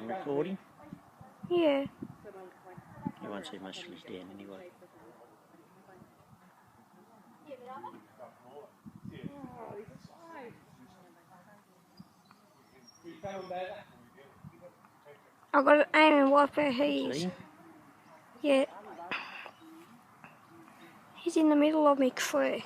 recording? Yeah. You won't see much till he's down anyway. I've got to aim and wipe where he is. See? Yeah. He's in the middle of me tree.